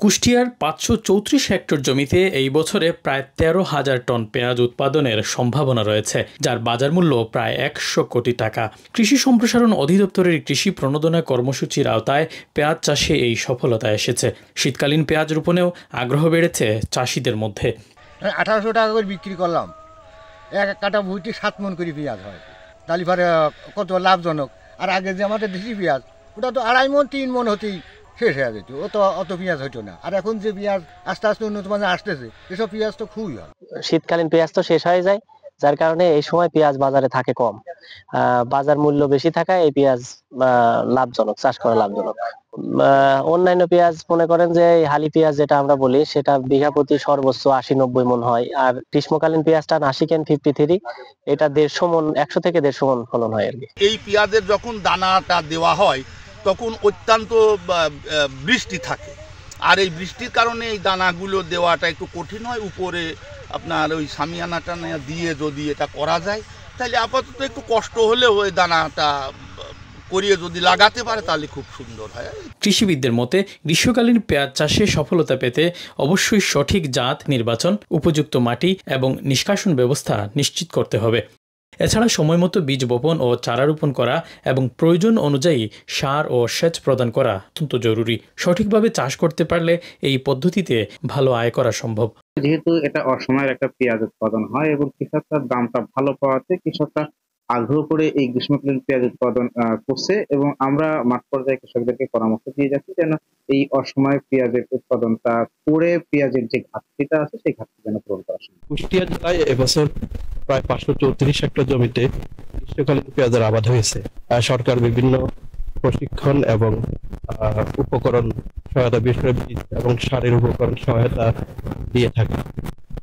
কুষ্টিয়ার ৫৩৪ হেক্টর জমিতে এই বছরে প্রায় ১৩,০০০ টন পেঁয়াজ উৎপাদনের সম্ভাবনা রয়েছে, যার বাজার মূল্য প্রায় ১০০ কোটি টাকা। কৃষি সম্প্রসারণ অধিদপ্তরের কৃষি প্রণোদনা কর্মসূচির আওতায় পেঁয়াজ চাষে এই সফলতা এসেছে। শীতকালীন পেঁয়াজ রোপণেও আগ্রহ বেড়েছে চাষিদের মধ্যে। ১৮০০ টাকা করে বিক্রি করলাম, এক কাটা ভুঁইতে ৭ মণ করে পেঁয়াজ হয়, তাহলে পরে কত লাভজনক। আর আগে যে আমাদের দেশি পেঁয়াজ, ওটা তো ২.৫ মণ ৩ মণ হতেই শেষ হয়ে যেত, অত পেঁয়াজ হইতো না। আর এখন যে পেঁয়াজ আস্তে আস্তে উন্নত মানের আসতেছে, এসব পেঁয়াজ তো খুবই ভালো। শীতকালীন পেঁয়াজ তো শেষ হয়ে যায়, যার কারণে এই সময় পেঁয়াজ বাজারে থাকে কম, বাজার মূল্য বেশি থাকায় এই পেঁয়াজ লাভজনক, চাষ করা লাভজনক। অন্যান্য পেঁয়াজ মনে করেন যে হালি পেঁয়াজ যেটা আমরা বলি, সেটা বিঘা প্রতি সর্বোচ্চ ৮০-৯০ মণ হয়। আর গ্রীষ্মকালীন পেঁয়াজটা নাসিকেন 53, এটা ১৫০ মণ, ১০০ থেকে ১৫০ মণ ফলন হয় আর কি। এই পেঁয়াজের যখন দানাটা দেওয়া হয় তখন অত্যন্ত বৃষ্টি থাকে, আর এই বৃষ্টির কারণে এই দানাগুলো দেওয়াটা একটু কঠিন হয়। উপরে আপনার ওই সামিয়ানাটা দিয়ে যদি এটা করা যায়, তাহলে আপাতত একটু কষ্ট হলেও ওই দানাটা করিয়ে যদি লাগাতে পারে তাহলে খুব সুন্দর হয়। কৃষিবিদদের মতে গ্রীষ্মকালীন পেঁয়াজ চাষে সফলতা পেতে অবশ্যই সঠিক জাত নির্বাচন, উপযুক্ত মাটি এবং নিষ্কাশন ব্যবস্থা নিশ্চিত করতে হবে। এছাড়া সময়মতো বীজ বপন ও চারা রোপণ করা এবং প্রয়োজন অনুযায়ী সার ও সেচ প্রদান করা অত্যন্ত জরুরি। সঠিকভাবে চাষ করতে পারলে এই পদ্ধতিতে ভালো আয় করা সম্ভব। যেহেতু এটা অসময়ের একটা পেঁয়াজ উৎপাদন হয় এবং কৃষকরা দামটা ভালো পাওয়াতে কৃষকরা আগ্রহ করে এই গ্রীষ্মকালীন পেঁয়াজ উৎপাদন করছে, এবং আমরা মাঠ পর্যায়ে কৃষকদেরকে পরামর্শ দিয়ে যাচ্ছি যেন এই অসময়ে পেঁয়াজের উৎপাদনটা করে পেঁয়াজের যে ঘাটতিটা আছে সেই ঘাটতি যেন পূরণ করা সম্ভব। কুষ্টিয়া জেলায় এবছর প্রায় ৫৩৪ হেক্টর জমিতে গ্রীষ্মকালীন পেঁয়াজের আবাদ হয়েছে। সরকার বিভিন্ন প্রশিক্ষণ এবং উপকরণ সহায়তা, বিশেষ করে বীজ এবং সারের উপকরণ সহায়তা দিয়ে থাকে,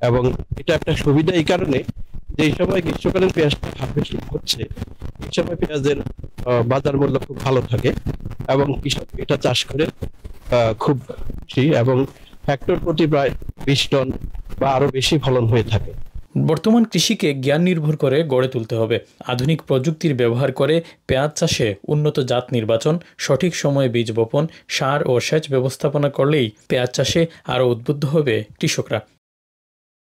এবং এটা একটা সুবিধা এই কারণে যে এই সময় গ্রীষ্মকালীন পেঁয়াজটা হারভেস্টিং হচ্ছে, এই সময় পেঁয়াজের বাজার মূল্য খুব ভালো থাকে এবং কৃষক এটা চাষ করে খুব খুশি, এবং হেক্টর প্রতি প্রায় ২০ টন বা আরো বেশি ফলন হয়ে থাকে। বর্তমান কৃষিকে জ্ঞান নির্ভর করে গড়ে তুলতে হবে। আধুনিক প্রযুক্তির ব্যবহার করে পেঁয়াজ চাষে উন্নত জাত নির্বাচন, সঠিক সময়ে বীজ বপন, সার ও সেচ ব্যবস্থাপনা করলেই পেঁয়াজ চাষে আরও উদ্বুদ্ধ হবে কৃষকরা।